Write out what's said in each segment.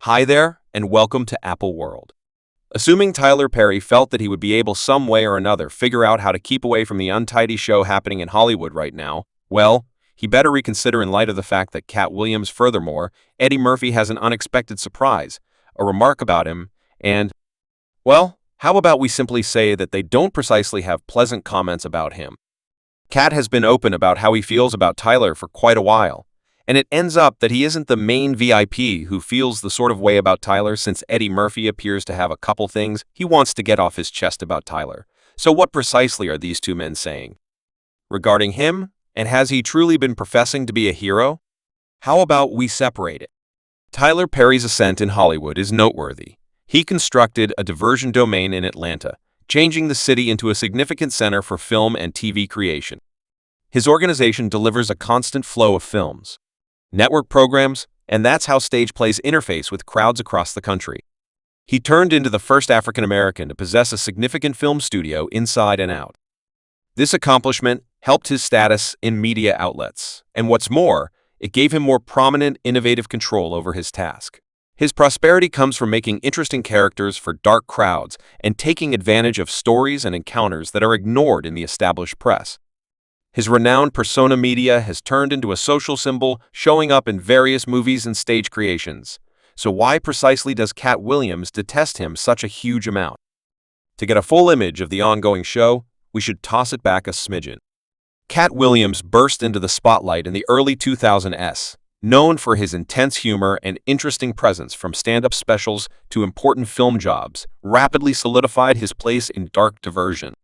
Hi there, and welcome to Apple World. Assuming Tyler Perry felt that he would be able some way or another figure out how to keep away from the untidy show happening in Hollywood right now, well, he better reconsider in light of the fact that Katt Williams. Furthermore, Eddie Murphy has an unexpected surprise, a remark about him, and, well, how about we simply say that they don't precisely have pleasant comments about him. Katt has been open about how he feels about Tyler for quite a while, and it ends up that he isn't the main VIP who feels the sort of way about Tyler, since Eddie Murphy appears to have a couple things he wants to get off his chest about Tyler. So what precisely are these two men saying regarding him, and has he truly been professing to be a hero? How about we separate it? Tyler Perry's ascent in Hollywood is noteworthy. He constructed a diversion domain in Atlanta, changing the city into a significant center for film and TV creation. His organization delivers a constant flow of films, network programs, and that's how stage plays interface with crowds across the country. He turned into the first African American to possess a significant film studio inside and out. This accomplishment helped his status in media outlets, and what's more, it gave him more prominent, innovative control over his task. His prosperity comes from making interesting characters for dark crowds and taking advantage of stories and encounters that are ignored in the established press. His renowned persona media has turned into a social symbol, showing up in various movies and stage creations. So why precisely does Katt Williams detest him such a huge amount? To get a full image of the ongoing show, we should toss it back a smidgen. Katt Williams burst into the spotlight in the early 2000s, known for his intense humor and interesting presence from stand-up specials to important film jobs, rapidly solidified his place in dark diversion.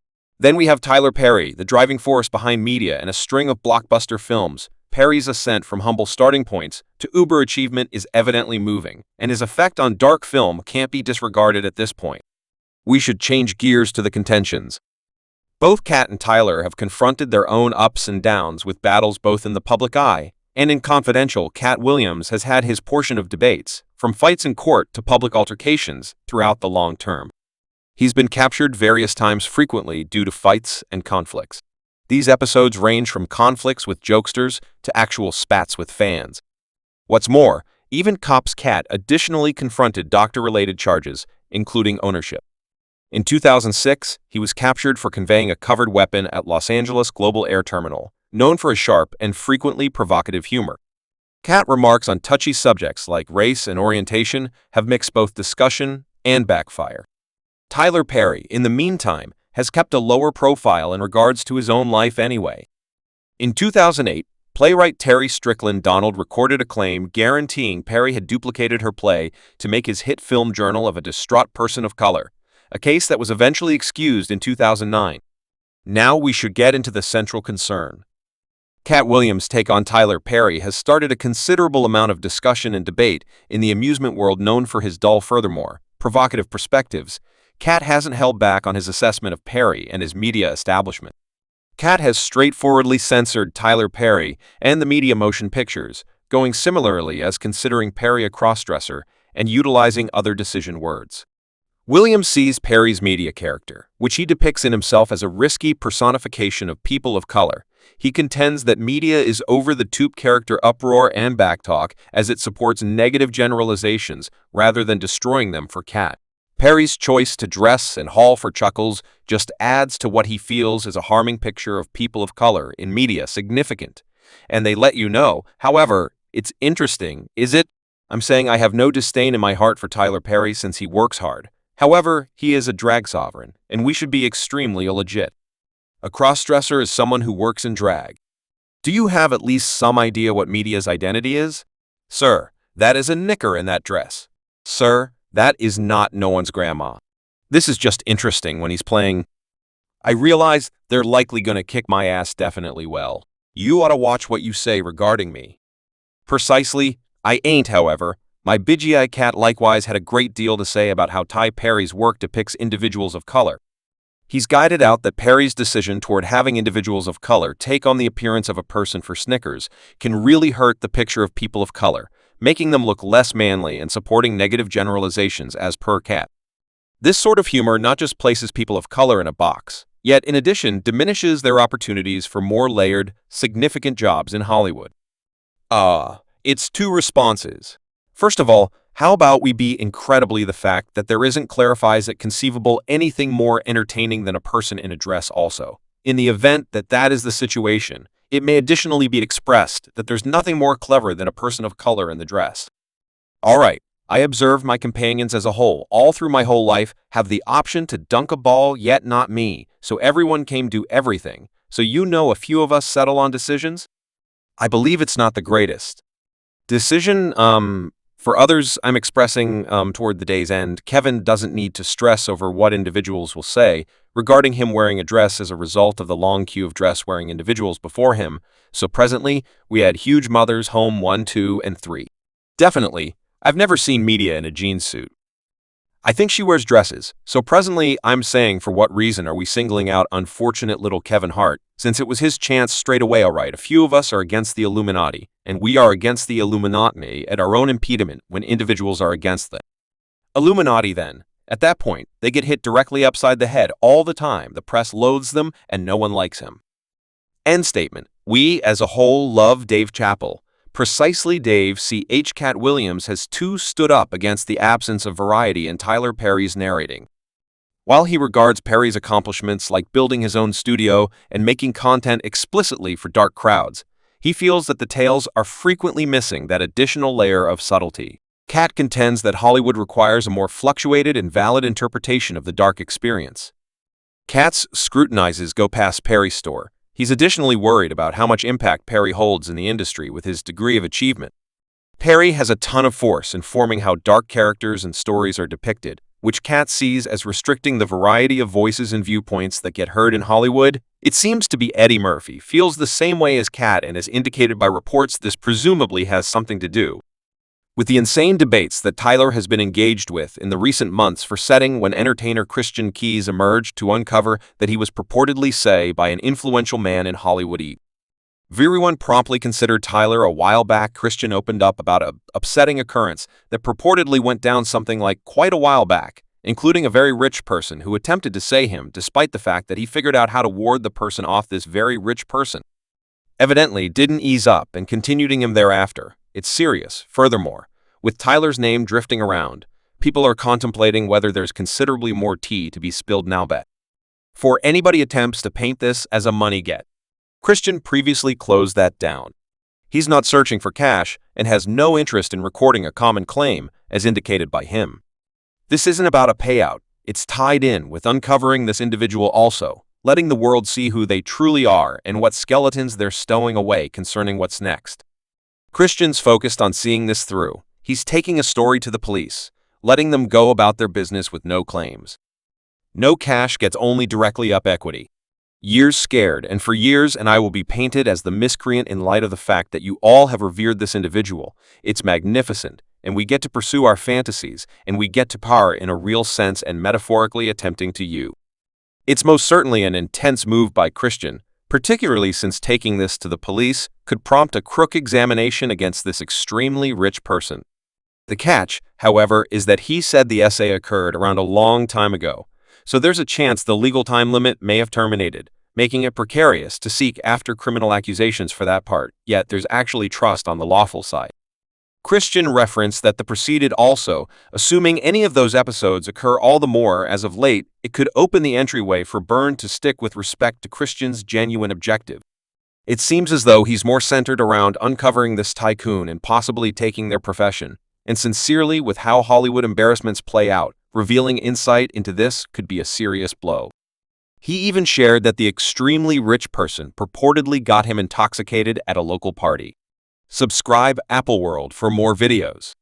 Then we have Tyler Perry, the driving force behind media and a string of blockbuster films. Perry's ascent from humble starting points to uber achievement is evidently moving, and his effect on dark film can't be disregarded at this point. We should change gears to the contentions. Both Katt and Tyler have confronted their own ups and downs with battles both in the public eye and in confidential. Katt Williams has had his portion of debates, from fights in court to public altercations, throughout the long term. He's been captured various times frequently due to fights and conflicts. These episodes range from conflicts with jokesters to actual spats with fans. What's more, even Cops Katt additionally confronted doctor-related charges, including ownership. In 2006, he was captured for conveying a covered weapon at Los Angeles Global Air Terminal, known for his sharp and frequently provocative humor. Katt remarks on touchy subjects like race and orientation have mixed both discussion and backfire. Tyler Perry, in the meantime, has kept a lower profile in regards to his own life anyway. In 2008, playwright Terry Strickland Donald recorded a claim guaranteeing Perry had duplicated her play to make his hit film Journal of a Distraught Person of Color, a case that was eventually excused in 2009. Now we should get into the central concern. Katt Williams' take on Tyler Perry has started a considerable amount of discussion and debate in the amusement world, known for his dull, furthermore provocative perspectives. Katt hasn't held back on his assessment of Perry and his media establishment. Katt has straightforwardly censored Tyler Perry and the media motion pictures, going similarly as considering Perry a crossdresser and utilizing other decision words. Williams sees Perry's media character, which he depicts in himself, as a risky personification of people of color. He contends that media is over the top character uproar and backtalk, as it supports negative generalizations rather than destroying them. For Katt, Perry's choice to dress and haul for chuckles just adds to what he feels is a harming picture of people of color in media significant. And they let you know, however, it's interesting, is it? I'm saying I have no disdain in my heart for Tyler Perry since he works hard. However, he is a drag sovereign, and we should be extremely legit. A crossdresser is someone who works in drag. Do you have at least some idea what media's identity is? Sir, that is a knicker in that dress. Sir, that is not no one's grandma. This is just interesting when he's playing. I realize they're likely gonna kick my ass definitely. Well, you ought to watch what you say regarding me. Precisely, I ain't. However, my BGI Katt likewise had a great deal to say about how Ty Perry's work depicts individuals of color. He's guided out that Perry's decision toward having individuals of color take on the appearance of a person for Snickers can really hurt the picture of people of color, making them look less manly and supporting negative generalizations, as per Katt. This sort of humor not just places people of color in a box, yet in addition diminishes their opportunities for more layered, significant jobs in Hollywood. It's two responses. First of all, How about we be incredibly the fact that there isn't clarifies it conceivable anything more entertaining than a person in a dress also. In the event that that is the situation, it may additionally be expressed that there's nothing more clever than a person of color in the dress. All right, I observed my companions as a whole, all through my whole life, have the option to dunk a ball, yet not me, so everyone came do everything. So a few of us settle on decisions? I believe it's not the greatest decision, for others, I'm expressing toward the day's end, Kevin doesn't need to stress over what individuals will say regarding him wearing a dress as a result of the long queue of dress-wearing individuals before him. So presently, we had huge mothers home 1, 2, and 3. Definitely, I've never seen media in a jeans suit. I think she wears dresses, so presently I'm saying for what reason are we singling out unfortunate little Kevin Hart, since it was his chance straight away. All right, a few of us are against the Illuminati, and we are against the Illuminati at our own impediment when individuals are against the Illuminati then. At that point, they get hit directly upside the head all the time. The press loathes them, and no one likes him. End statement. We, as a whole, love Dave Chappelle. Precisely Dave C.H. Katt Williams has too stood up against the absence of variety in Tyler Perry's narrating. While he regards Perry's accomplishments like building his own studio and making content explicitly for dark crowds, he feels that the tales are frequently missing that additional layer of subtlety. Katt contends that Hollywood requires a more fluctuated and valid interpretation of the dark experience. Katt's scrutinizes go past Perry's store. He's additionally worried about how much impact Perry holds in the industry with his degree of achievement. Perry has a ton of force in forming how dark characters and stories are depicted, which Katt sees as restricting the variety of voices and viewpoints that get heard in Hollywood. It seems to be Eddie Murphy feels the same way as Katt, and as indicated by reports, this presumably has something to do with the insane debates that Tyler has been engaged with in the recent months for setting when entertainer Christian Keys emerged to uncover that he was purportedly say by an influential man in Hollywood. Everyone promptly considered Tyler a while back. Christian opened up about an upsetting occurrence that purportedly went down something like quite a while back, including a very rich person who attempted to say him despite the fact that he figured out how to ward the person off. This very rich person evidently didn't ease up and continued him thereafter. It's serious. Furthermore, with Tyler's name drifting around, people are contemplating whether there's considerably more tea to be spilled now. Bet for anybody attempts to paint this as a money get. Christian previously closed that down. He's not searching for cash and has no interest in recording a common claim, as indicated by him. This isn't about a payout. It's tied in with uncovering this individual also, letting the world see who they truly are and what skeletons they're stowing away concerning what's next. Christian's focused on seeing this through. He's taking a story to the police, letting them go about their business with no claims. No cash gets only directly up equity. Years scared, and for years, and I will be painted as the miscreant in light of the fact that you all have revered this individual. It's magnificent, and we get to pursue our fantasies, and we get to power in a real sense and metaphorically attempting to you. It's most certainly an intense move by Christian, particularly since taking this to the police could prompt a crook examination against this extremely rich person. The catch, however, is that he said the essay occurred around a long time ago, so there's a chance the legal time limit may have terminated, making it precarious to seek after criminal accusations for that part, yet there's actually trust on the lawful side. Christian referenced that the preceded also, assuming any of those episodes occur all the more as of late, it could open the entryway for Byrne to stick with respect to Christian's genuine objective. It seems as though he's more centered around uncovering this tycoon and possibly taking their profession, and sincerely with how Hollywood embarrassments play out, revealing insight into this could be a serious blow. He even shared that the extremely rich person purportedly got him intoxicated at a local party. Subscribe Apple World for more videos.